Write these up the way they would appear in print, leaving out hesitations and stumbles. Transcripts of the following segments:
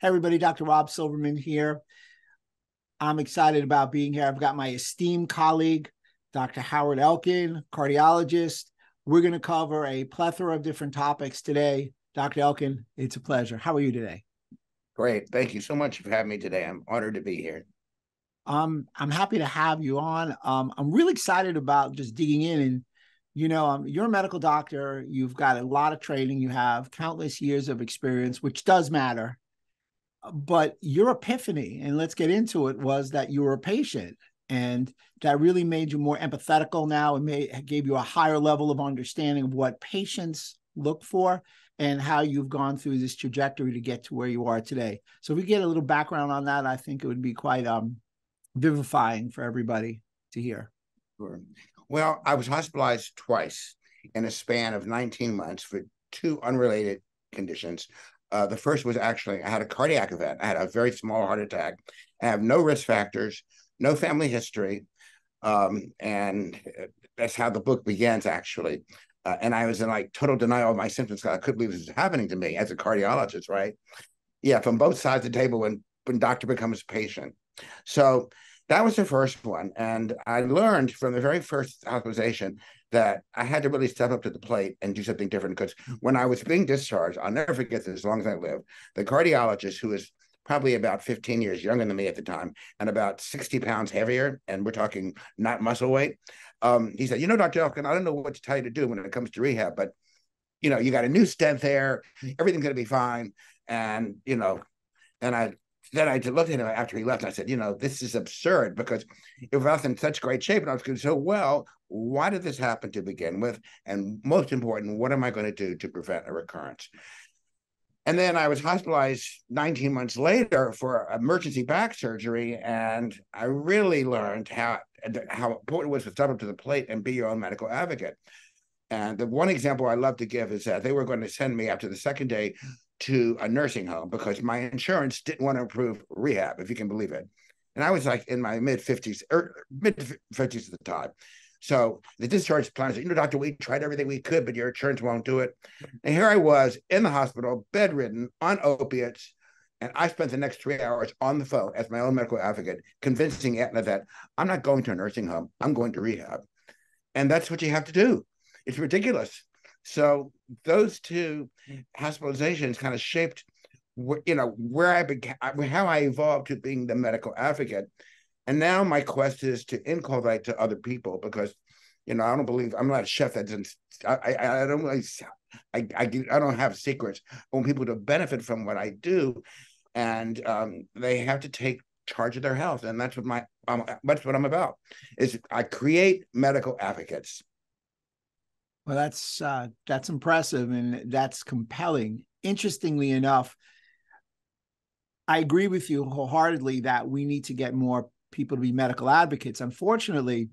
Hey everybody, Dr. Rob Silverman here. I'm excited about being here. I've got my esteemed colleague, Dr. Howard Elkin, cardiologist. We're going to cover a plethora of different topics today. Dr. Elkin, it's a pleasure. How are you today? Great. Thank you so much for having me today. I'm honored to be here. I'm happy to have you on. I'm really excited about just digging in. And, you're a medical doctor. You've got a lot of training. You have countless years of experience, which does matter. But your epiphany, and let's get into it, was that you were a patient, and that really made you more empathetical now and gave you a higher level of understanding of what patients look for and how you've gone through this trajectory to get to where you are today. So if we get a little background on that, I think it would be quite vivifying for everybody to hear. Sure. Well, I was hospitalized twice in a span of 19 months for two unrelated conditions. The first was actually, I had a cardiac event. I had a very small heart attack. I have no risk factors, no family history. And that's how the book begins, actually. And I was in like total denial of my symptoms because I couldn't believe this was happening to me as a cardiologist, right? Yeah, from both sides of the table when doctor becomes patient. So that was the first one. And I learned from the very first hospitalization that I had to really step up to the plate and do something different. Because when I was being discharged, I'll never forget this as long as I live, the cardiologist, who was probably about 15 years younger than me at the time and about 60 pounds heavier, and we're talking not muscle weight, he said, Dr. Elkin, I don't know what to tell you to do when it comes to rehab, but, you got a new stent there, everything's going to be fine. And, and I looked at him after he left and I said, this is absurd, because if I was in such great shape and I was doing so well, why did this happen to begin with? And most important, what am I going to do to prevent a recurrence? And then I was hospitalized 19 months later for emergency back surgery. And I really learned how important it was to step up to the plate and be your own medical advocate. And the one example I love to give is that they were going to send me after the second day to a nursing home because my insurance didn't want to approve rehab, if you can believe it. And I was like in my mid-50s at the time. So the discharge plan said, doctor, we tried everything we could, but your insurance won't do it. And here I was in the hospital, bedridden, on opiates. And I spent the next 3 hours on the phone as my own medical advocate, convincing Aetna that I'm not going to a nursing home, I'm going to rehab. And that's what you have to do. It's ridiculous. So those two hospitalizations kind of shaped, where I began, how I evolved to being the medical advocate. And now my quest is to inculcate to other people because, I don't believe, I'm not a chef that doesn't, I don't really, I don't have secrets. I want people to benefit from what I do, and they have to take charge of their health, and that's what that's what I'm about. Is I create medical advocates. Well, that's impressive and that's compelling. Interestingly enough, I agree with you wholeheartedly that we need to get more people to be medical advocates. Unfortunately,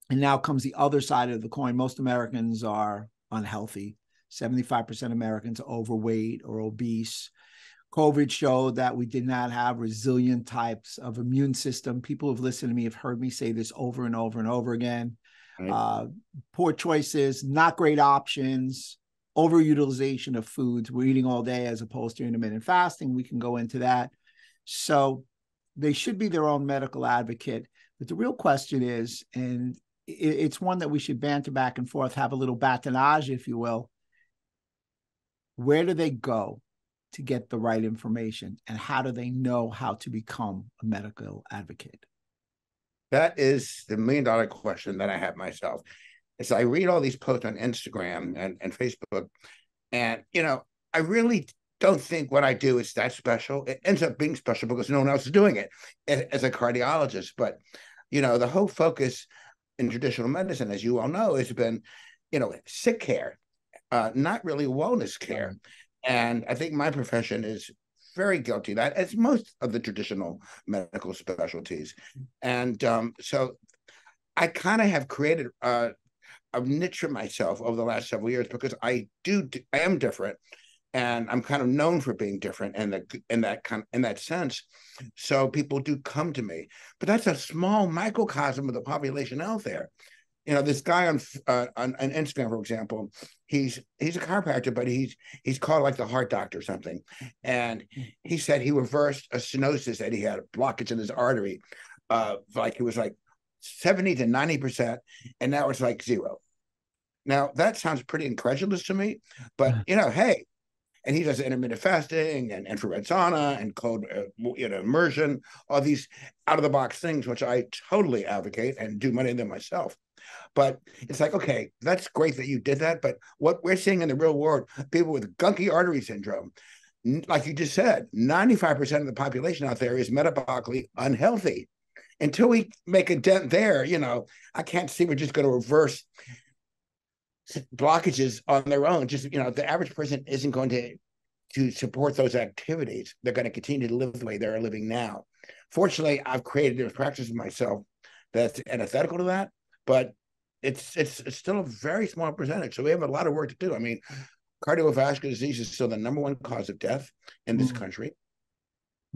and now comes the other side of the coin, most Americans are unhealthy. 75% of Americans are overweight or obese. COVID showed that we did not have resilient types of immune system. People who've listened to me have heard me say this over and over and over again. Right. Poor choices, not great options, overutilization of foods. We're eating all day as opposed to intermittent fasting. We can go into that. So they should be their own medical advocate. But the real question is, and it's one that we should banter back and forth, have a little batonage, if you will. Where do they go to get the right information? And how do they know how to become a medical advocate? That is the $1 million question that I have myself. As I read all these posts on Instagram and Facebook, and, I really don't think what I do is that special. It ends up being special because no one else is doing it as a cardiologist. But, the whole focus in traditional medicine, as you all know, has been, sick care, not really wellness care. And I think my profession is very guilty of that, as most of the traditional medical specialties. And so I kind of have created a niche for myself over the last several years because I am different. And I'm kind of known for being different in that sense. So people do come to me, but that's a small microcosm of the population out there. this guy on Instagram, for example, he's a chiropractor, but he's called like the heart doctor or something. And he said he reversed a stenosis that he had, a blockage in his artery. Like it was like 70 to 90%, and now it's like 0. Now that sounds pretty incredulous to me, but hey, and he does intermittent fasting and infrared sauna and cold, immersion, all these out of the box things, which I totally advocate and do many of them myself. But it's like, okay, that's great that you did that. But what we're seeing in the real world, people with gunky artery syndrome, like you just said, 95% of the population out there is metabolically unhealthy. Until we make a dent there, I can't see we're just going to reverse blockages on their own. Just, the average person isn't going to support those activities. They're going to continue to live the way they're living now. Fortunately, I've created a practice myself that's antithetical to that, but it's still a very small percentage. So we have a lot of work to do. I mean, cardiovascular disease is still the #1 cause of death in this country.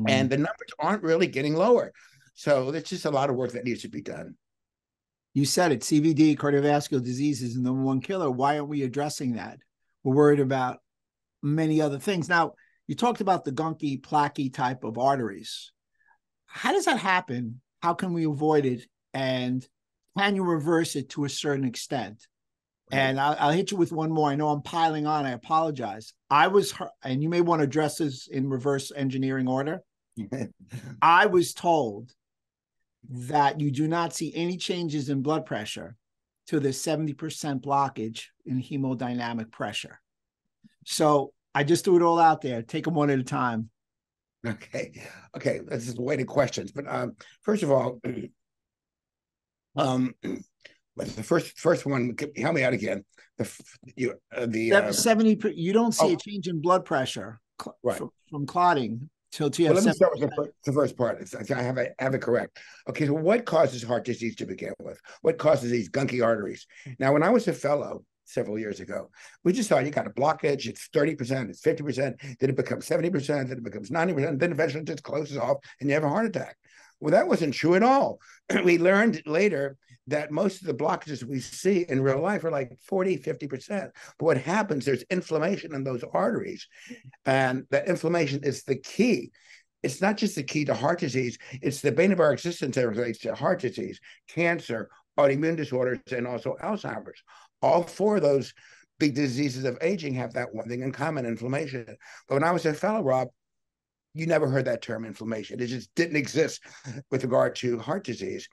And the numbers aren't really getting lower. So there's just a lot of work that needs to be done. You said it, CVD, cardiovascular disease, is the #1 killer. Why aren't we addressing that? We're worried about many other things. Now, you talked about the gunky, plaquey type of arteries. How does that happen? How can we avoid it? And can you reverse it to a certain extent? Right. And I'll hit you with one more. I know I'm piling on. I apologize. And you may want to address this in reverse engineering order. I was told that you do not see any changes in blood pressure to the 70% blockage in hemodynamic pressure. So I just threw it all out there. Take them one at a time. Okay. This is weighted questions, but first of all, the first one, help me out again. You don't see a change in blood pressure from clotting. Let me start with the first part. I have it correct. Okay, so what causes heart disease to begin with? What causes these gunky arteries? Now, when I was a fellow several years ago, we just thought you got a blockage, it's 30%, it's 50%, then it becomes 70%, then it becomes 90%, then eventually it just closes off and you have a heart attack. Well, that wasn't true at all. We learned later that most of the blockages we see in real life are like 40, 50%. But what happens, there's inflammation in those arteries. And that inflammation is the key. It's not just the key to heart disease, it's the bane of our existence that relates to heart disease, cancer, autoimmune disorders, and also Alzheimer's. All 4 of those big diseases of aging have that one thing in common, inflammation. But when I was a fellow, Rob, you never heard that term, inflammation. It just didn't exist with regard to heart disease.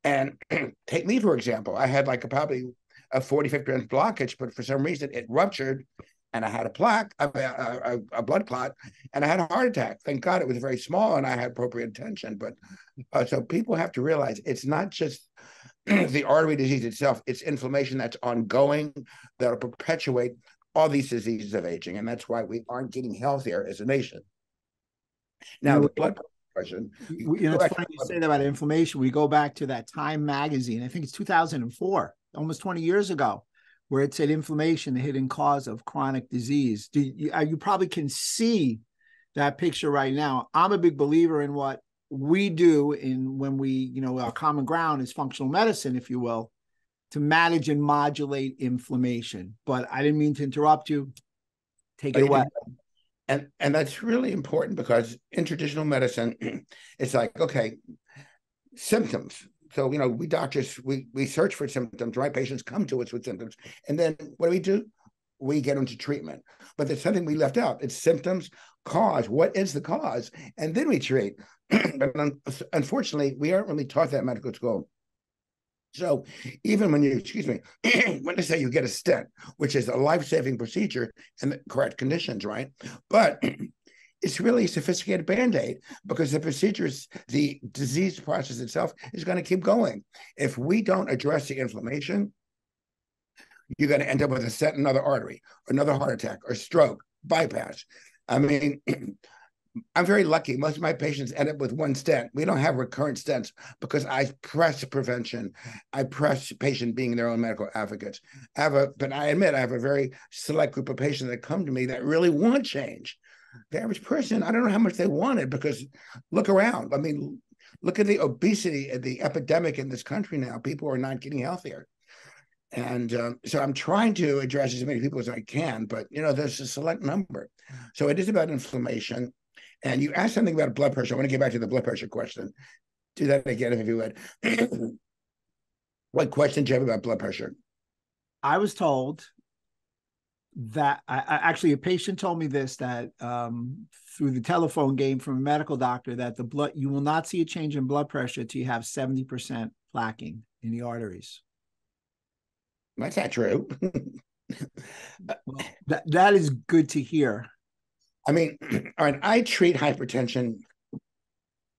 And take me, for example, I had probably a 40-50% blockage, but for some reason it ruptured and I had a blood clot, and I had a heart attack. Thank God it was very small and I had appropriate attention. But so people have to realize it's not just the artery disease itself, it's inflammation that's ongoing that'll perpetuate all these diseases of aging. And that's why we aren't getting healthier as a nation. Now, the blood question. It's funny you say that about inflammation. We go back to that Time magazine. I think it's 2004, almost 20 years ago, where it said inflammation, the hidden cause of chronic disease. You probably can see that picture right now. I'm a big believer in what we do when we, our common ground is functional medicine, if you will, to manage and modulate inflammation. But I didn't mean to interrupt you. Take it away. And that's really important, because in traditional medicine, it's like, okay, symptoms. So, we doctors, we search for symptoms, right? Patients come to us with symptoms. And then what do? We get them to treatment. But there's something we left out. It's symptoms, cause. What is the cause? And then we treat. But unfortunately, we aren't really taught that in medical school. So even when when they say you get a stent, which is a life-saving procedure in the correct conditions, right? But it's really a sophisticated Band-Aid, because the procedures, the disease process itself is going to keep going. If we don't address the inflammation, you're going to end up with a stent in another artery, another heart attack, or stroke, bypass. I mean, I'm very lucky. Most of my patients end up with one stent. We don't have recurrent stents because I press prevention. I press patient being their own medical advocates. But I admit I have a very select group of patients that come to me that really want change. The average person, I don't know how much they want it, because look around. I mean, look at the obesity, the epidemic in this country now. People are not getting healthier. And so I'm trying to address as many people as I can, but there's a select number. So it is about inflammation. And you asked something about blood pressure. I want to get back to the blood pressure question. Do that again if you would. What question do you have about blood pressure? I was told that actually a patient told me this, that through the telephone game from a medical doctor, that you will not see a change in blood pressure till you have 70% plaquing in the arteries. That's not true. Well, that is good to hear. I mean, all right, I treat hypertension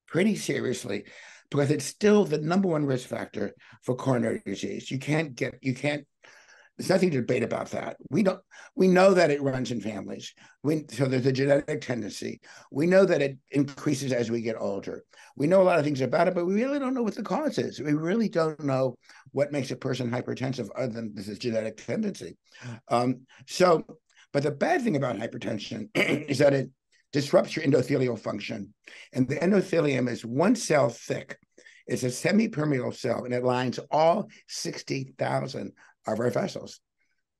pretty seriously because it's still the number one risk factor for coronary disease. There's nothing to debate about that. We know that it runs in families. So there's a genetic tendency. We know that it increases as we get older. We know a lot of things about it, but we really don't know what the cause is. We really don't know what makes a person hypertensive other than this is genetic tendency. But the bad thing about hypertension is that it disrupts your endothelial function. And the endothelium is one cell thick. It's a semi-permeable cell, and it lines all 60,000 of our vessels.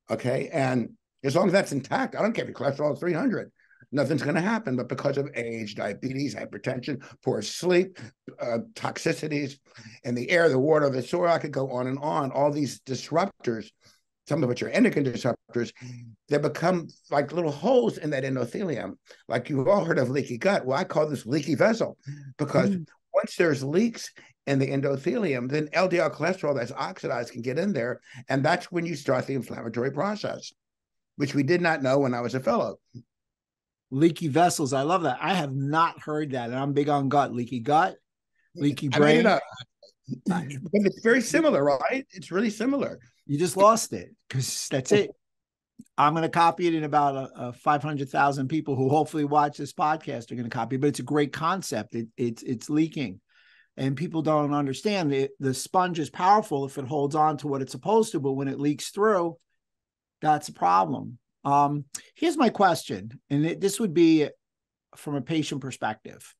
Okay. And as long as that's intact, I don't care if your cholesterol is 300, nothing's going to happen. But because of age, diabetes, hypertension, poor sleep, toxicities in the air, the water, the soil, I could go on and on. All these disruptors, some of which are endocrine disruptors, they become like little holes in that endothelium. Like you've all heard of leaky gut. Well, I call this leaky vessel because once there's leaks in the endothelium, then LDL cholesterol that's oxidized can get in there. And that's when you start the inflammatory process, which we did not know when I was a fellow. Leaky vessels. I love that. I have not heard that. And I'm big on gut. Leaky gut, leaky brain. I made it up. But it's very similar, right? It's really similar. You just lost it because that's it. I'm going to copy it, in about 500,000 people who hopefully watch this podcast are going to copy it. But it's a great concept. It's leaking. And people don't understand it. The sponge is powerful if it holds on to what it's supposed to, but when it leaks through, that's a problem. Here's my question, and this would be from a patient perspective.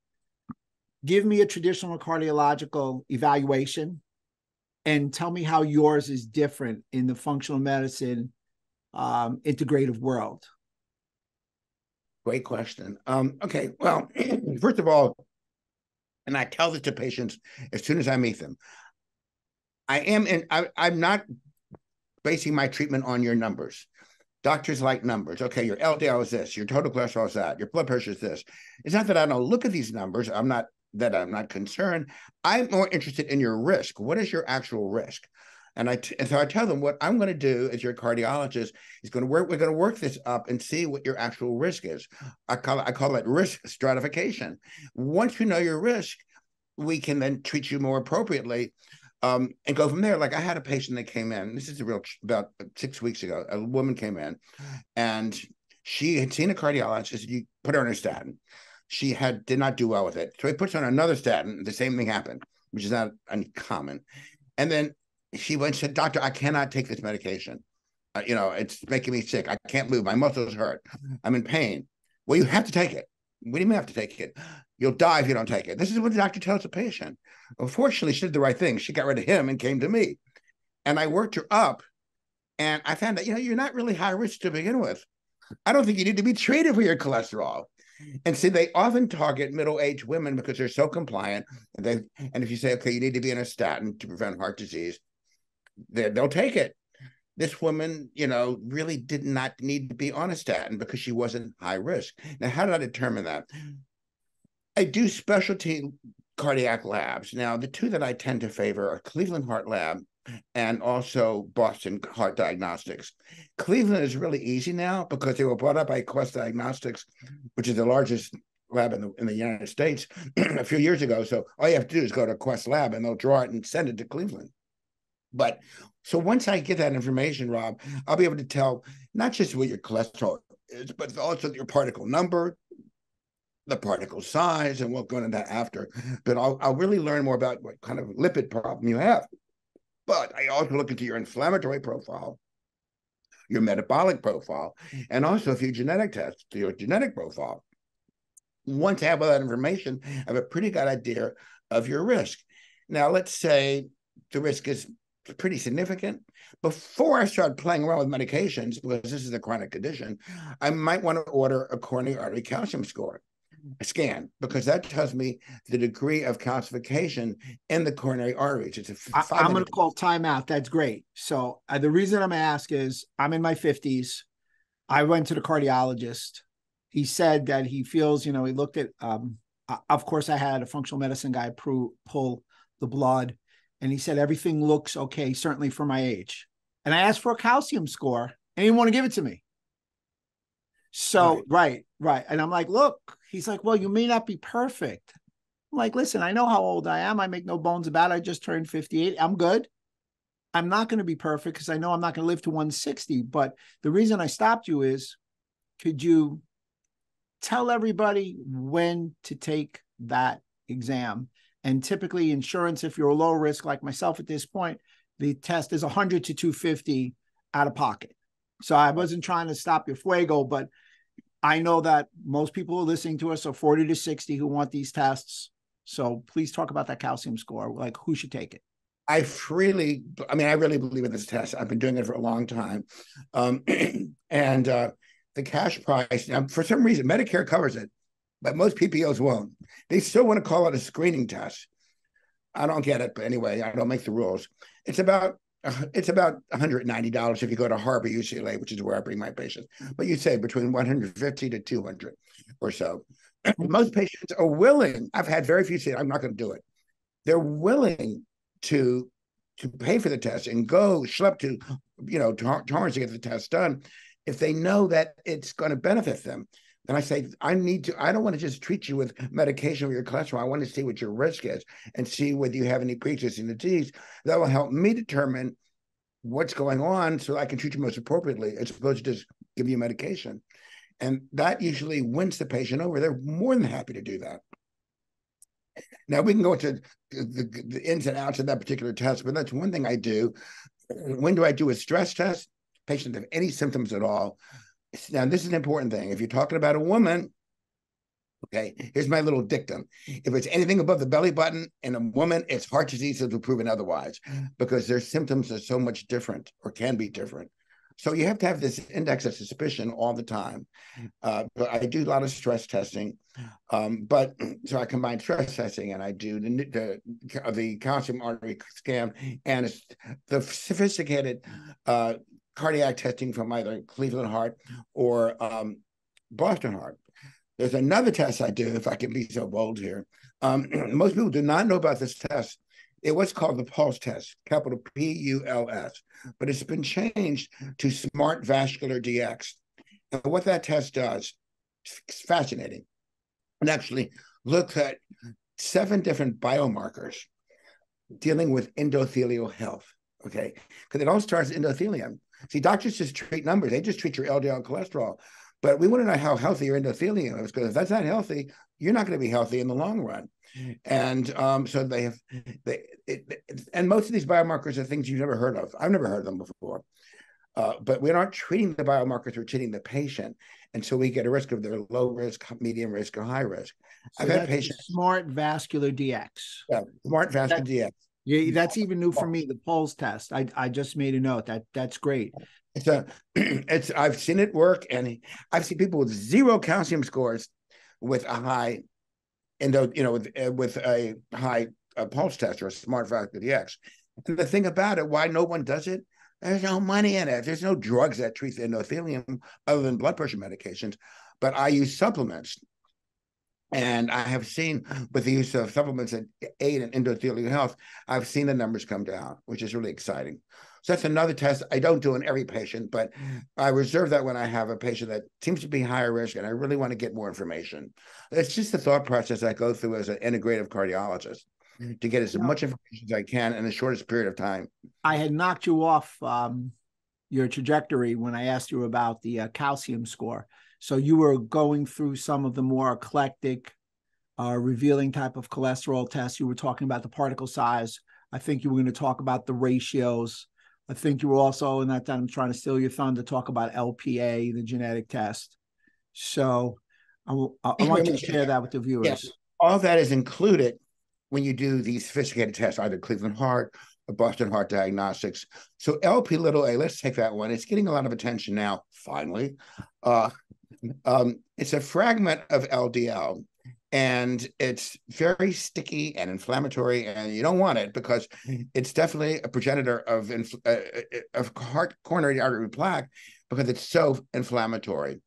Give me a traditional cardiological evaluation and tell me how yours is different in the functional medicine integrative world. Great question. Okay, well, first of all, and I tell this to patients as soon as I meet them, I'm not basing my treatment on your numbers. Doctors like numbers. Okay, your LDL is this, your total cholesterol is that, your blood pressure is this. It's not that I don't look at these numbers. I'm not concerned. I'm more interested in your risk. What is your actual risk? And so I tell them what I'm going to do as your cardiologist is going to work. We're going to work this up and see what your actual risk is. I call it risk stratification. Once you know your risk, we can then treat you more appropriately and go from there. Like I had a patient that came in. This is about 6 weeks ago. A woman came in, and she had seen a cardiologist. You put her on a statin. She did not do well with it, so he puts her on another statin. The same thing happened, which is not uncommon. And then she went and said, "Doctor, I cannot take this medication. It's making me sick. I can't move. My muscles hurt. I'm in pain." Well, you have to take it. What do you mean have to take it? You'll die if you don't take it. This is what the doctor tells the patient. Unfortunately, she did the right thing. She got rid of him and came to me. And I worked her up. And I found that, you're not really high risk to begin with. I don't think you need to be treated for your cholesterol. And see, they often target middle-aged women because they're so compliant. And if you say, okay, you need to be on a statin to prevent heart disease, they'll take it. This woman, really did not need to be on a statin because she wasn't high risk. Now, how did I determine that? I do specialty cardiac labs. Now, the two that I tend to favor are Cleveland Heart Lab and also Boston Heart Diagnostics. Cleveland is really easy now because they were bought up by Quest Diagnostics, which is the largest lab in the United States a few years ago. So all you have to do is go to Quest Lab and they'll draw it and send it to Cleveland. But so once I get that information, Rob, I'll be able to tell not just what your cholesterol is, but also your particle number, the particle size, and we'll go into that after. But I'll really learn more about what kind of lipid problem you have. But I also look into your inflammatory profile, your metabolic profile, and also if you genetic test, your genetic profile. Once I have all that information, I have a pretty good idea of your risk. Now, let's say the risk is pretty significant. Before I start playing around with medications, because this is a chronic condition, I might want to order a coronary artery calcium score, a scan, because that tells me the degree of calcification in the coronary arteries. It's I'm going to call timeout. That's great. So the reason I'm asking is I'm in my 50s. I went to the cardiologist. He said that he feels, he looked at, of course, I had a functional medicine guy pull the blood, and he said everything looks okay, certainly for my age. And I asked for a calcium score, and he didn't want to give it to me. So, right. And I'm like, look, he's like, well, you may not be perfect. I'm like, listen, I know how old I am. I make no bones about it. I just turned 58. I'm good. I'm not going to be perfect because I know I'm not going to live to 160. But the reason I stopped you is, could you tell everybody when to take that exam? And typically insurance, if you're a low risk like myself at this point, the test is 100 to 250 out of pocket. So I wasn't trying to stop your fuego, but I know that most people are listening to us are 40 to 60 who want these tests. So please talk about that calcium score, like who should take it. I really believe in this test. I've been doing it for a long time. And the cash price, now, for some reason, Medicare covers it, but most PPOs won't. They still want to call it a screening test. I don't get it, but anyway, I don't make the rules. It's about $190 if you go to Harbor, UCLA, which is where I bring my patients. But you say between 150 to 200 or so. Most patients are willing. I've had very few say, I'm not going to do it. They're willing to pay for the test and go schlep to, Torrance to get the test done if they know that it's going to benefit them. Then I say, I don't want to just treat you with medication for your cholesterol. I want to see what your risk is and see whether you have any pre-existing disease. That will help me determine what's going on so I can treat you most appropriately, as opposed to just give you medication. And that usually wins the patient over. They're more than happy to do that. Now, we can go into the ins and outs of that particular test, but that's one thing I do. When do I do a stress test? Patients have any symptoms at all. Now, this is an important thing. If you're talking about a woman, okay, here's my little dictum. If it's anything above the belly button in a woman, it's heart disease until proven otherwise, because their symptoms are so much different or can be different. So you have to have this index of suspicion all the time. But I do a lot of stress testing. But so I combine stress testing and I do the calcium artery scan and the sophisticated cardiac testing from either Cleveland Heart or Boston Heart. There's another test I do, if I can be so bold here. Most people do not know about this test. It was called the Pulse test, capital P-U-L-S, but it's been changed to Smart Vascular DX. And what that test does, it's fascinating. It actually looks at 7 different biomarkers dealing with endothelial health, okay? Because it all starts with endothelium. See, doctors just treat numbers. They just treat your LDL and cholesterol. But we want to know how healthy your endothelium is, because if that's not healthy, you're not going to be healthy in the long run. And so and most of these biomarkers are things you've never heard of. I've never heard of them before. But we're not treating the biomarkers, we're treating the patient. And so we get a risk of their low risk, medium risk, or high risk. So I've had patients. Smart Vascular DX. Yeah, Smart Vascular DX. Yeah, that's even new for me, the Pulse test. I just made a note. That's great. I've seen it work, and I've seen people with 0 calcium scores with a high with a high pulse test or a Smart Vascular DX. And the thing about it, why no one does it, there's no money in it. There's no drugs that treat the endothelium other than blood pressure medications. But I use supplements. And I have seen with the use of supplements that aid in endothelial health, I've seen the numbers come down, which is really exciting. So that's another test I don't do in every patient, but I reserve that when I have a patient that seems to be higher risk and I really want to get more information. It's just the thought process I go through as an integrative cardiologist to get as much information as I can in the shortest period of time. I had knocked you off your trajectory when I asked you about the calcium score. So you were going through some of the more eclectic, revealing type of cholesterol tests. You were talking about the particle size. I think you were going to talk about the ratios. I think you were also, in that time, I'm trying to steal your thunder, to talk about LPA, the genetic test. So I want you to share that with the viewers. Yes. All that is included when you do these sophisticated tests, either Cleveland Heart Boston Heart Diagnostics. So LP little a, let's take that one. It's getting a lot of attention now, finally. It's a fragment of LDL, and it's very sticky and inflammatory, and you don't want it because it's definitely a progenitor of coronary artery plaque because it's so inflammatory.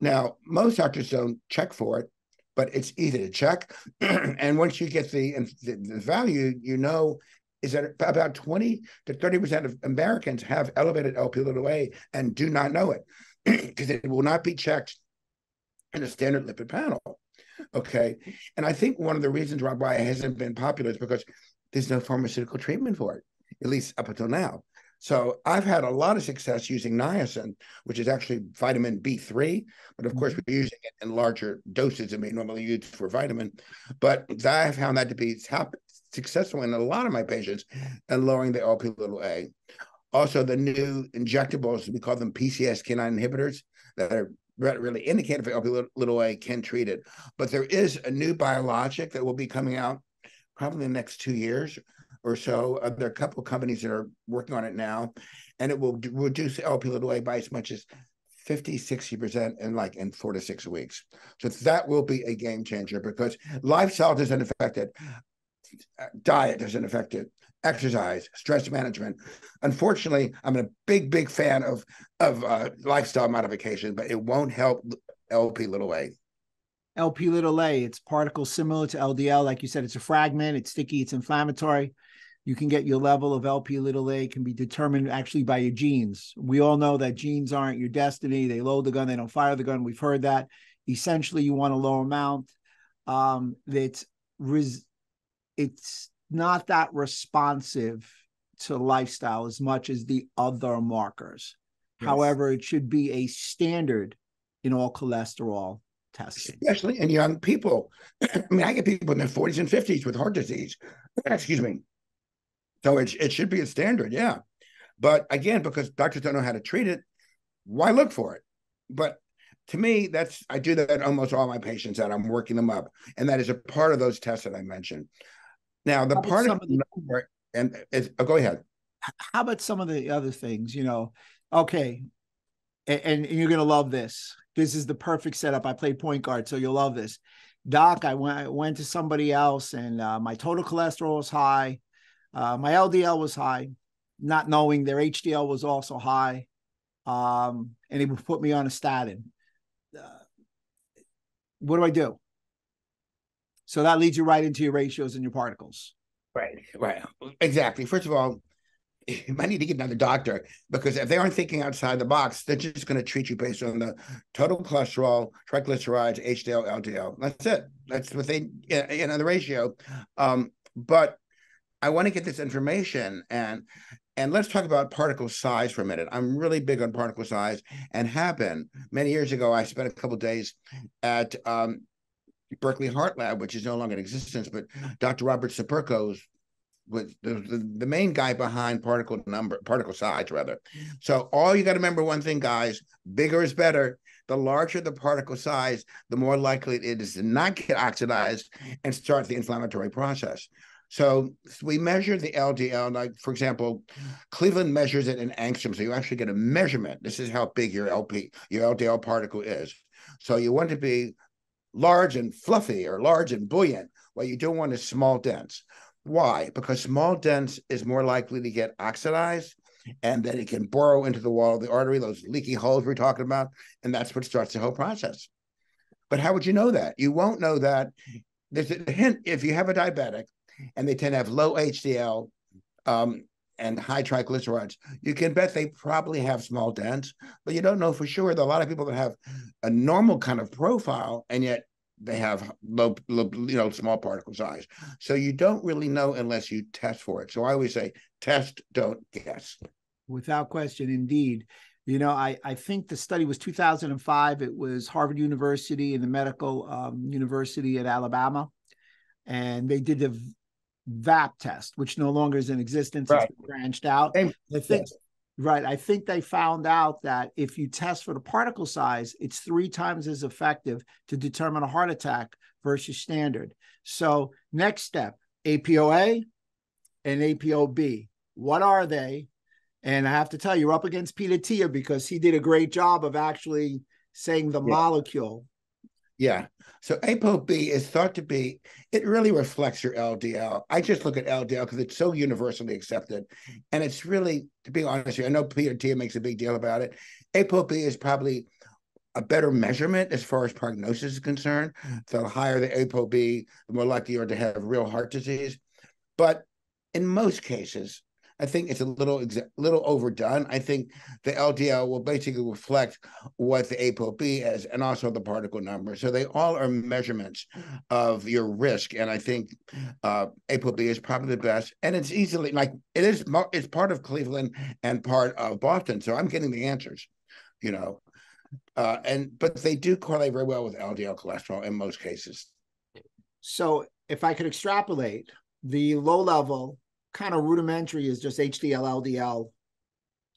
Now, most doctors don't check for it, but it's easy to check. And once you get the value, you know, is that about 20 to 30% of Americans have elevated LP(a) and do not know it because it will not be checked in a standard lipid panel. Okay. And I think one of the reasons why it hasn't been popular is because there's no pharmaceutical treatment for it, at least up until now. So I've had a lot of success using niacin, which is actually vitamin B3, but of course we're using it in larger doses than we normally use for vitamin. But I have found that to be successful in a lot of my patients and lowering the LP(a). Also, the new injectables, we call them PCSK9 inhibitors that are really indicated for LP(a) can treat it. But there is a new biologic that will be coming out probably in the next 2 years or so. There are a couple of companies that are working on it now, and it will reduce LP(a) by as much as 50, 60% in 4 to 6 weeks. So that will be a game changer because lifestyle doesn't affect it. Diet doesn't affect it. Exercise, stress management. Unfortunately, I'm a big fan of lifestyle modification, but it won't help LP(a). LP(a), it's particles similar to LDL. Like you said, it's a fragment, it's sticky, it's inflammatory. You can get your level of LP(a) can be determined actually by your genes. We all know that genes aren't your destiny. They load the gun, they don't fire the gun. We've heard that. Essentially, you want a low amount. It's not that responsive to lifestyle as much as the other markers. Yes. However, it should be a standard in all cholesterol testing. Especially in young people. I mean, I get people in their 40s and 50s with heart disease. Excuse me. So it should be a standard, yeah. But again, because doctors don't know how to treat it, why look for it? But to me, I do that almost all my patients that I'm working them up. And that is a part of those tests that I mentioned. Now, the part of the number, go ahead. How about some of the other things, okay, and you're going to love this. This is the perfect setup. I played point guard, so you'll love this. Doc, I went to somebody else, and my total cholesterol was high. My LDL was high, not knowing their HDL was also high, and he would put me on a statin. What do I do? So that leads you right into your ratios and your particles. Right. Exactly. First of all, you might need to get another doctor because if they aren't thinking outside the box, they're just going to treat you based on the total cholesterol, triglycerides, HDL, LDL. That's it. That's what they, the ratio. But I want to get this information and let's talk about particle size for a minute. I'm really big on particle size and have been. Many years ago, I spent a couple of days at Berkeley Heart Lab, which is no longer in existence, but Dr. Robert Saperco's was the main guy behind particle size, rather. So all you got to remember one thing, guys, bigger is better. The larger the particle size, the more likely it is to not get oxidized and start the inflammatory process. So we measure the LDL, like, for example, Cleveland measures it in angstrom. So you actually get a measurement. This is how big your LDL particle is. So you want to be large and fluffy or large and buoyant. What you don't want is small dense. Why? Because small dense is more likely to get oxidized and then it can burrow into the wall of the artery, those leaky holes we're talking about, and that's what starts the whole process. But how would you know that? You won't know that. There's a hint if you have a diabetic and they tend to have low HDL and high triglycerides, you can bet they probably have small dents, but you don't know for sure. There are a lot of people that have a normal kind of profile, and yet they have low small particle size. So you don't really know unless you test for it. So I always say, test, don't guess. Without question, indeed. I think the study was 2005. It was Harvard University and the Medical University at Alabama. And they did the VAP test, which no longer is in existence. Right. It's branched out. I think they found out that if you test for the particle size, it's 3 times as effective to determine a heart attack versus standard. So next step, APOA and APOB. What are they? And I have to tell you, you're up against Peter Tia because he did a great job of actually saying the molecule. Yeah. So ApoB is thought to be, it really reflects your LDL. I just look at LDL because it's so universally accepted. And it's really, to be honest with you, I know Peter Tia makes a big deal about it. ApoB is probably a better measurement as far as prognosis is concerned. So the higher the ApoB, the more likely you are to have real heart disease. But in most cases, I think it's a little overdone. I think the LDL will basically reflect what the ApoB is and also the particle number. So they all are measurements of your risk. And I think ApoB is probably the best. And it's easily, like, it's part of Cleveland and part of Boston. So I'm getting the answers, you know. But they do correlate very well with LDL cholesterol in most cases. So if I could extrapolate, the low level kind of rudimentary is just HDL, LDL,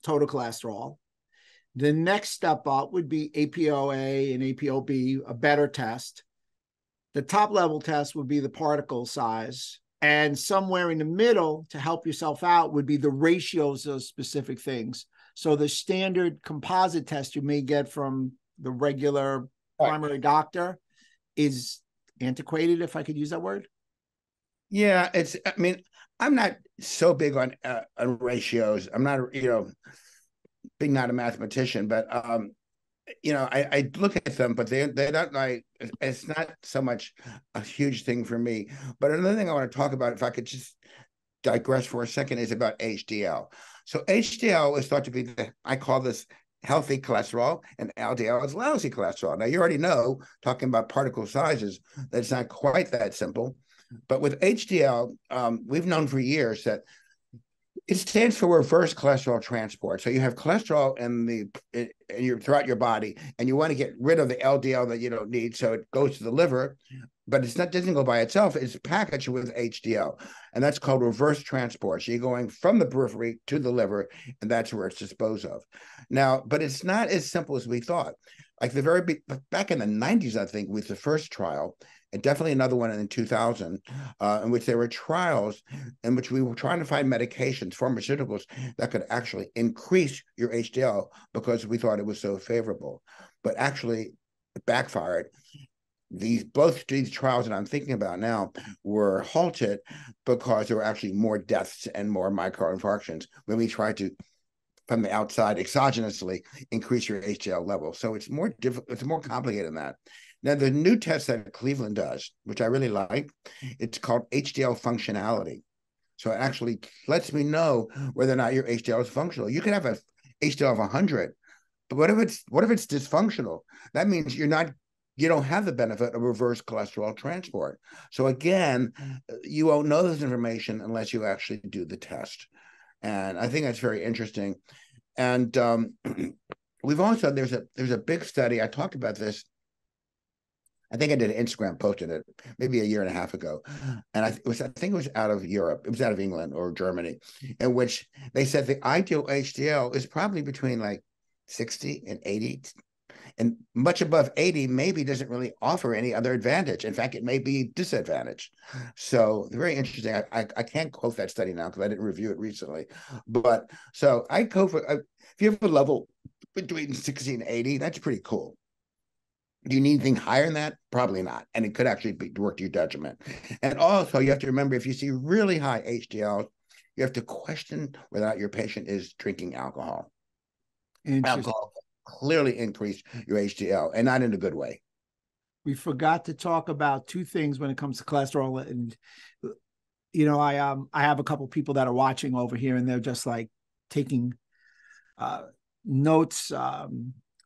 total cholesterol. The next step up would be ApoA and ApoB, a better test. The top level test would be the particle size. And somewhere in the middle to help yourself out would be the ratios of specific things. So the standard composite test you may get from the regular primary doctor is antiquated, if I could use that word. Yeah, I mean, I'm not so big on ratios. I'm not, being not a mathematician, but I look at them, but they're not like, it's not so much a huge thing for me. But another thing I want to talk about, if I could just digress for a second, is about HDL. So HDL is thought to be I call this healthy cholesterol, and LDL is lousy cholesterol. Now, you already know, talking about particle sizes, that it's not quite that simple. But with HDL, we've known for years that it stands for reverse cholesterol transport. So you have cholesterol throughout your body, and you want to get rid of the LDL that you don't need, so it goes to the liver, but doesn't go by itself. It's packaged with HDL, and that's called reverse transport. So you're going from the periphery to the liver, and that's where it's disposed of. Now, but it's not as simple as we thought. Like back in the 90s, I think, was the first trial, and definitely another one in 2000, in which there were trials in which we were trying to find medications, pharmaceuticals, that could actually increase your HDL because we thought it was so favorable. But actually, it backfired. Both these trials that I'm thinking about now were halted because there were actually more deaths and more myocardial infarctions when we tried to, from the outside, exogenously increase your HDL level. So it's more difficult. It's more complicated than that. Now, the new test that Cleveland does, which I really like, it's called HDL functionality. So it actually lets me know whether or not your HDL is functional. You can have a HDL of 100, but what if it's dysfunctional? That means you don't have the benefit of reverse cholesterol transport. So again, you won't know this information unless you actually do the test. And I think that's very interesting. And we've also, there's a big study. I talked about this. I think I did an Instagram post in it maybe a year and a half ago. And I think it was out of Europe. It was out of England or Germany, in which they said the ideal HDL is probably between like 60 and 80. And much above 80 maybe doesn't really offer any other advantage. In fact, it may be a disadvantage. So very interesting. I can't quote that study now because I didn't review it recently. But so I go for, if you have a level between 60 and 80, that's pretty cool. Do you need anything higher than that? Probably not. And it could actually work to your detriment. And also, you have to remember, if you see really high HDL, you have to question whether or not your patient is drinking alcohol. Alcohol clearly increase your HDL, and not in a good way. We forgot to talk about two things when it comes to cholesterol. And, I have a couple people that are watching over here, and they're just like taking notes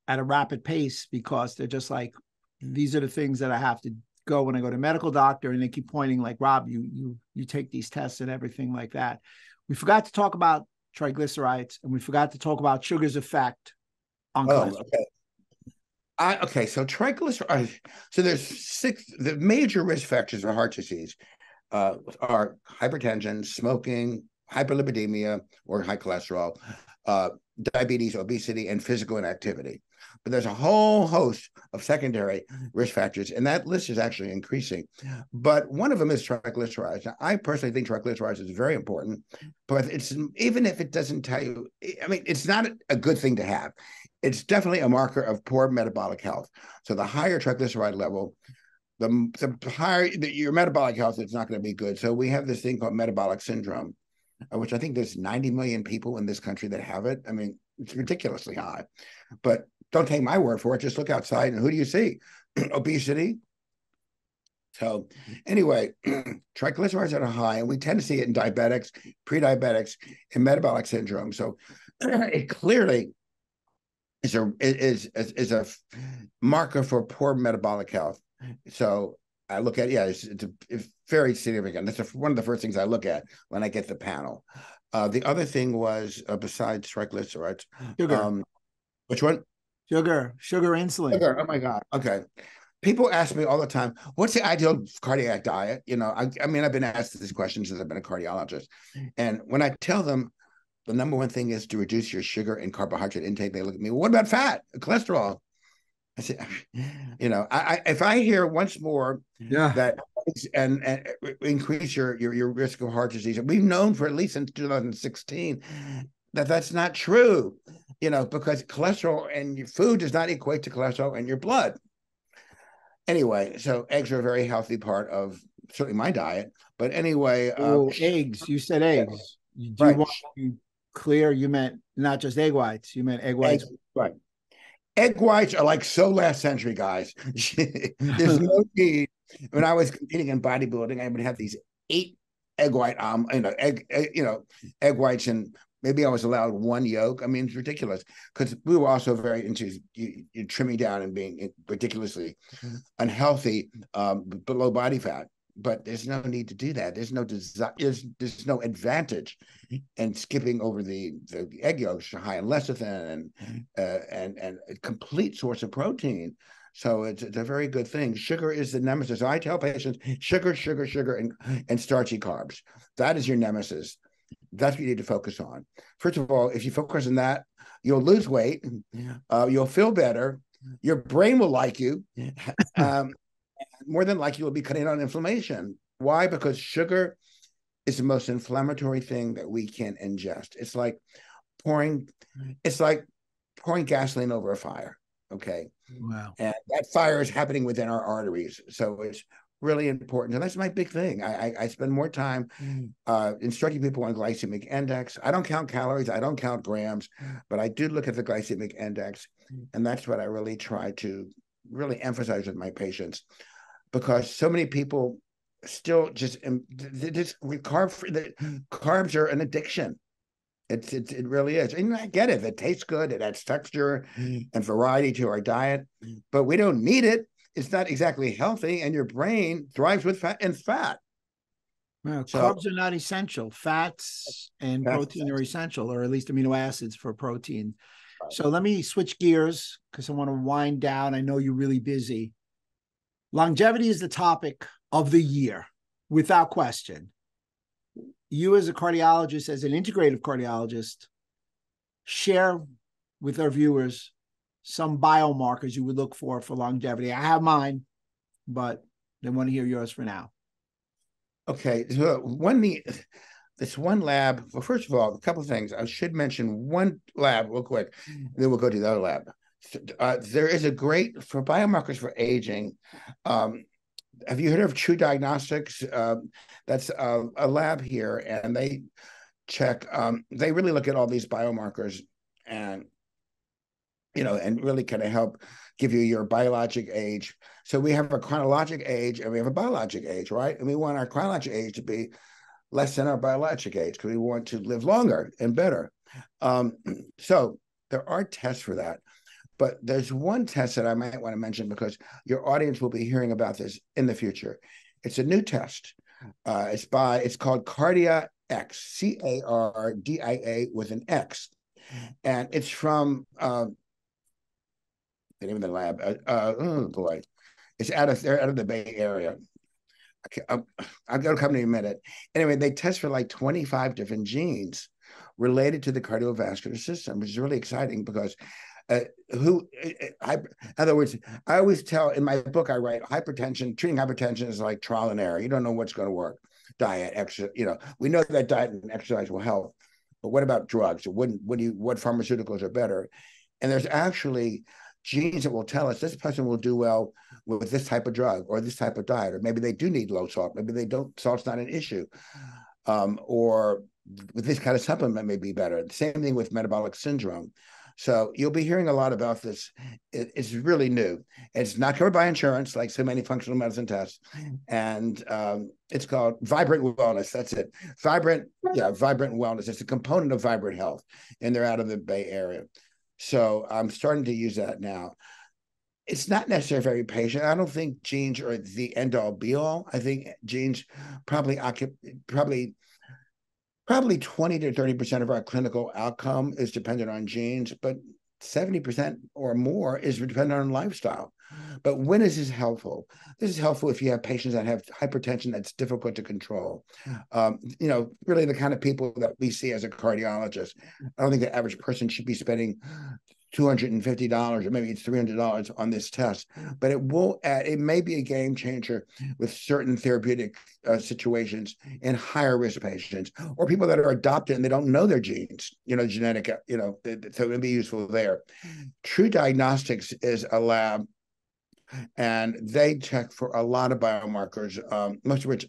at a rapid pace, because they're just like, these are the things that I have to go when I go to medical doctor. And they keep pointing like, Rob, you take these tests and everything like that. We forgot to talk about triglycerides, and we forgot to talk about sugar's effect on cholesterol. Okay. So triglycerides. So there's 6. The major risk factors for heart disease are hypertension, smoking, hyperlipidemia, or high cholesterol, diabetes, obesity, and physical inactivity. But there's a whole host of secondary risk factors, and that list is actually increasing. But one of them is triglycerides. Now, I personally think triglycerides is very important, but it's, even if it doesn't tell you, I mean, it's not a good thing to have. It's definitely a marker of poor metabolic health. So the higher triglyceride level, the higher your metabolic health, is not going to be good. So we have this thing called metabolic syndrome, which I think there's 90 million people in this country that have it. I mean, it's ridiculously high, but don't take my word for it. Just look outside, and who do you see? Obesity. So anyway, triglycerides are high, and we tend to see it in diabetics, pre-diabetics, and metabolic syndrome. So it clearly is a marker for poor metabolic health. So I look at, it's very significant. That's one of the first things I look at when I get the panel. The other thing was, besides triglycerides, Sugar. Which one? Sugar, insulin. Sugar. Oh my God. Okay. People ask me all the time, what's the ideal cardiac diet? You know, I mean, I've been asked this question since I've been a cardiologist. And when I tell them the number one thing is to reduce your sugar and carbohydrate intake, they look at me, well, what about fat, cholesterol? I said, you know, if I hear once more that and increase your risk of heart disease, we've known for at least since 2016 that that's not true, you know, because cholesterol and your food does not equate to cholesterol in your blood. Anyway, so eggs are a very healthy part of certainly my diet. But anyway, eggs. You said eggs. Do right. You want to be clear? You meant not just egg whites. You meant egg whites. Right. Egg whites are like so last century, guys. There's no need. When I was competing in bodybuilding, I would have these 8 egg white, egg whites, and maybe I was allowed 1 yolk. I mean, it's ridiculous because we were also very into you trimming down and being ridiculously unhealthy, below body fat. But there's no need to do that. There's no there's no advantage in skipping over the egg yolks, high in lecithin and a complete source of protein. So it's a very good thing. Sugar is the nemesis. I tell patients, sugar, and starchy carbs. That is your nemesis. That's what you need to focus on. First of all, if you focus on that, you'll lose weight. You'll feel better. Your brain will like you. More than likely, you'll be cutting on inflammation. Why? Because sugar is the most inflammatory thing that we can ingest. It's like pouring gasoline over a fire. Okay. Wow. And that fire is happening within our arteries. So it's really important. And that's my big thing. I spend more time instructing people on glycemic index. I don't count calories. I don't count grams, but I do look at the glycemic index. And that's what I really try to really emphasize with my patients, because so many people still just carbs are an addiction. It really is. And I get it. It tastes good. It adds texture and variety to our diet, but we don't need it. It's not exactly healthy, and your brain thrives with fat and fat. Well, carbs are not essential. Fats and protein are essential, or at least amino acids for protein. Right. So let me switch gears because I want to wind down. I know you're really busy. Longevity is the topic of the year, without question. You as a cardiologist, as an integrative cardiologist, share with our viewers some biomarkers you would look for longevity. I have mine, but they want to hear yours for now. Okay. So this one lab, well, first of all, a couple of things. I should mention one lab real quick, and then we'll go to the other lab. There is a great, for biomarkers for aging, have you heard of True Diagnostics? That's a lab here, and they check, they really look at all these biomarkers and, you know, and really kind of help give you your biologic age. So we have a chronologic age and we have a biologic age, right? And we want our chronologic age to be less than our biologic age because we want to live longer and better. So there are tests for that. But there's one test that I might want to mention because your audience will be hearing about this in the future. It's a new test. It's called Cardia X, CARDIA with an X. And it's from the name of the lab. Oh boy. They're out of the Bay Area. Okay, I'll go come in a minute. Anyway, they test for like 25 different genes. related to the cardiovascular system, which is really exciting because in other words, I always tell in my book, I write treating hypertension is like trial and error. You don't know what's going to work. Diet, exercise, we know that diet and exercise will help, but what about drugs? What pharmaceuticals are better? And there's actually genes that will tell us this person will do well with this type of drug or this type of diet, or maybe they do need low salt, maybe they don't, salt's not an issue, or with this kind of supplement may be better. The same thing with metabolic syndrome. So you'll be hearing a lot about this. It's really new. It's not covered by insurance, like so many functional medicine tests. And it's called Vibrant Wellness. That's it. Vibrant Wellness. It's a component of Vibrant Health, and they're out of the Bay Area. So I'm starting to use that now. It's not necessarily for every patient. I don't think genes are the end all be all. I think genes probably 20 to 30% of our clinical outcome is dependent on genes, but 70% or more is dependent on lifestyle. But when is this helpful? This is helpful if you have patients that have hypertension that's difficult to control. Really the kind of people that we see as a cardiologist. I don't think the average person should be spending $250 or maybe it's $300 on this test, but it may be a game changer with certain therapeutic situations in higher risk patients or people that are adopted and they don't know their genes, genetic, so it would be useful there. True Diagnostics is a lab, and they check for a lot of biomarkers, most of which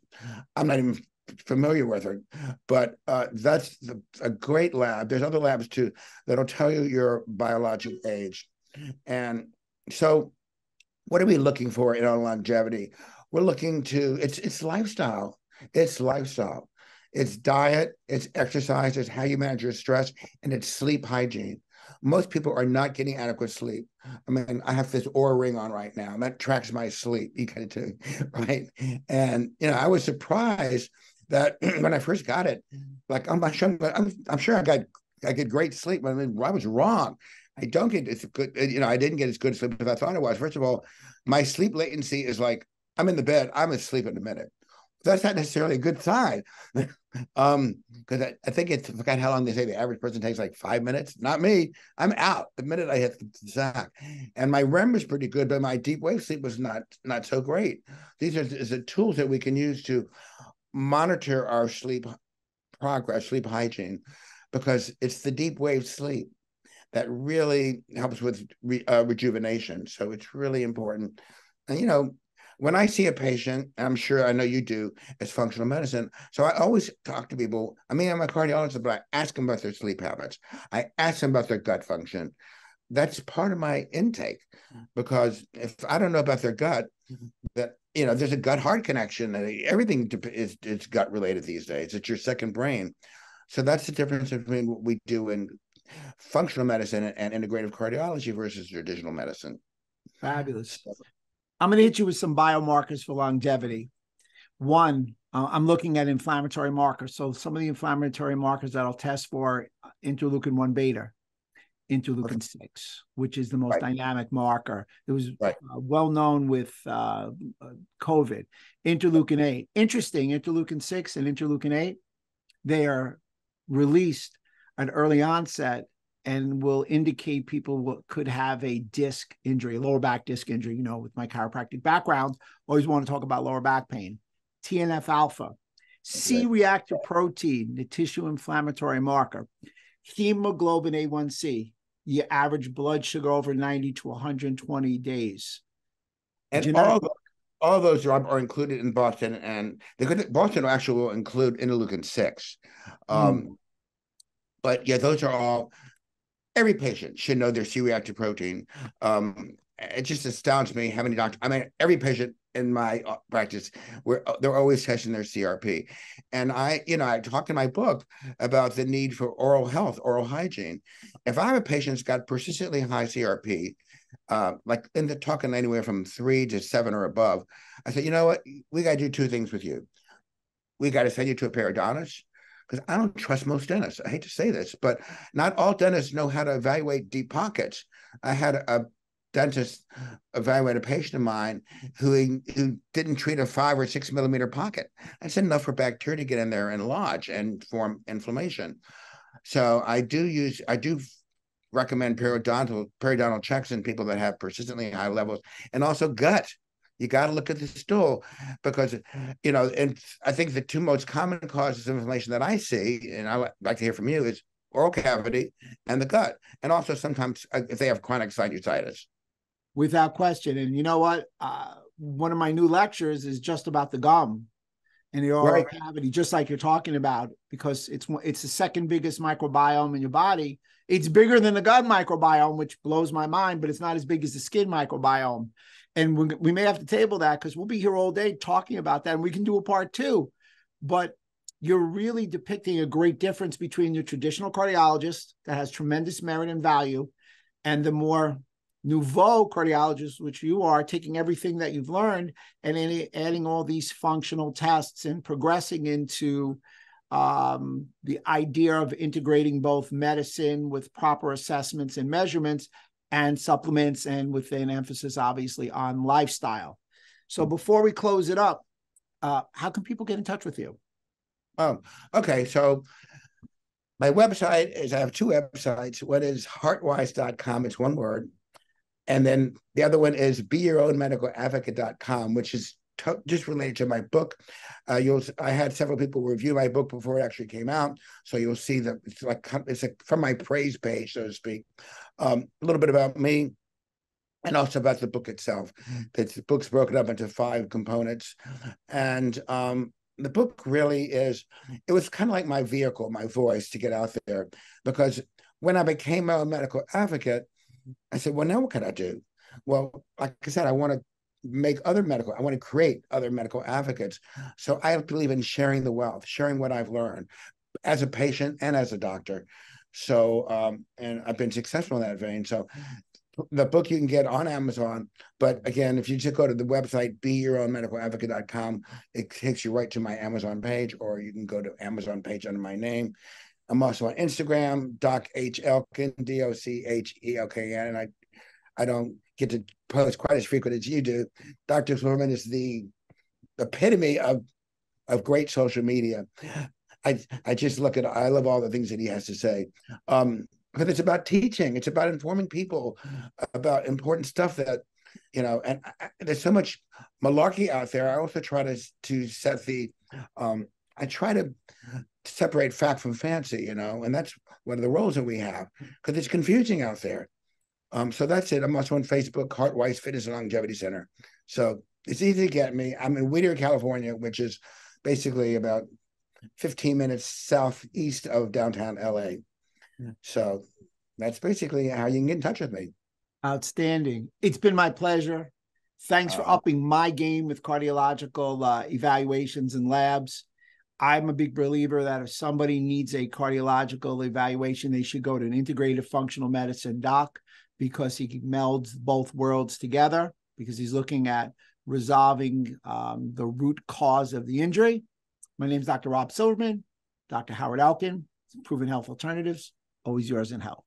I'm not even familiar with her, but that's a great lab. There's other labs too that'll tell you your biologic age. And so what are we looking for in our longevity? We're looking to, it's lifestyle. It's lifestyle. It's diet, it's exercise, it's how you manage your stress, and it's sleep hygiene. Most people are not getting adequate sleep. I mean, I have this Oura ring on right now, and that tracks my sleep. You can too, right? And I was surprised that when I first got it, like I'm sure I get great sleep. I mean, I was wrong. I don't get as good. I didn't get as good sleep as I thought it was. First of all, my sleep latency is like I'm in the bed, I'm asleep in a minute. That's not necessarily a good sign. Because I think I forgot how long they say the average person takes, like 5 minutes. Not me. I'm out the minute I hit the sack. And my REM was pretty good, but my deep wave sleep was not so great. These are the tools that we can use to monitor our sleep progress, sleep hygiene, because it's the deep wave sleep that really helps with rejuvenation. So it's really important. And when I see a patient, and I'm sure I know you do as functional medicine, so I always talk to people. I mean, I'm a cardiologist, but I ask them about their sleep habits. I ask them about their gut function. That's part of my intake, because if I don't know about their gut, that there's a gut-heart connection. Everything is gut related these days. It's your second brain. So that's the difference between what we do in functional medicine and integrative cardiology versus traditional medicine. Fabulous. I'm going to hit you with some biomarkers for longevity. One, I'm looking at inflammatory markers. So some of the inflammatory markers that I'll test for interleukin 1 beta, interleukin 6, which is the most dynamic marker. It was well known with COVID. Interleukin 8. Interesting, interleukin 6 and interleukin 8, they are released at early onset and will indicate people could have a disc injury, lower back disc injury. With my chiropractic background, always want to talk about lower back pain. TNF alpha, C-reactive protein, the tissue inflammatory marker, hemoglobin A1C, your average blood sugar over 90 to 120 days. And all those are included in Boston, and Boston actually will include interleukin 6. But yeah, those are all. Every patient should know their C-reactive protein. It just astounds me how many doctors. I mean, every patient in my practice, they're always testing their CRP. And I talked in my book about the need for oral health, oral hygiene. If I have a patient that's got persistently high CRP, like talking anywhere from 3 to 7 or above, I said, you know what? We got to do two things with you. We got to send you to a periodontist, because I don't trust most dentists. I hate to say this, but not all dentists know how to evaluate deep pockets. I had a dentist evaluate a patient of mine who didn't treat a 5 or 6 millimeter pocket. That's enough for bacteria to get in there and lodge and form inflammation. So I do recommend periodontal checks in people that have persistently high levels, and also gut. You got to look at the stool because, and I think the two most common causes of inflammation that I see, and I like to hear from you, is oral cavity and the gut. And also sometimes if they have chronic sinusitis. Without question. And you know what? One of my new lectures is just about the gum and the oral cavity, just like you're talking about, because it's the second biggest microbiome in your body. It's bigger than the gut microbiome, which blows my mind, but it's not as big as the skin microbiome. And we may have to table that because we'll be here all day talking about that, and we can do a part 2. But you're really depicting a great difference between your traditional cardiologist that has tremendous merit and value and the more nouveau cardiologist, which you are, taking everything that you've learned and adding all these functional tests and progressing into the idea of integrating both medicine with proper assessments and measurements and supplements, and with an emphasis, obviously, on lifestyle. So before we close it up, how can people get in touch with you? Oh, okay. So my website is, I have 2 websites. One is heartwise.com. It's one word. And then the other one is beyourownmedicaladvocate.com, which is just related to my book. I had several people review my book before it actually came out, so you'll see that it's from my praise page, so to speak. A little bit about me, and also about the book itself. The book's broken up into 5 components, and the book really it was kind of like my vehicle, my voice to get out there, because when I became a medical advocate, I said, well, now what can I do? Well, like I said, I want to create other medical advocates. So I believe in sharing the wealth, sharing what I've learned as a patient and as a doctor. So, and I've been successful in that vein. So the book you can get on Amazon, but again, if you just go to the website, beyourownmedicaladvocate.com, it takes you right to my Amazon page, or you can go to Amazon page under my name. I'm also on Instagram, Doc H. Elkin, DOCHELKN, and I don't get to post quite as frequent as you do. Dr. Silverman is the epitome of great social media. I just I love all the things that he has to say. Because it's about teaching, it's about informing people about important stuff that, and there's so much malarkey out there. I also try to set I try to separate fact from fancy, and that's one of the roles that we have, because it's confusing out there. So that's it. I'm also on Facebook, HeartWise Fitness Longevity Center. So it's easy to get me. I'm in Whittier, California, which is basically about 15 minutes southeast of downtown LA. So that's basically how you can get in touch with me. Outstanding. It's been my pleasure. Thanks for upping my game with cardiological evaluations and labs. I'm a big believer that if somebody needs a cardiological evaluation, they should go to an integrative functional medicine doc, because he melds both worlds together, because he's looking at resolving the root cause of the injury. My name is Dr. Rob Silverman, Dr. Howard Elkin, Proven Health Alternatives, always yours in health.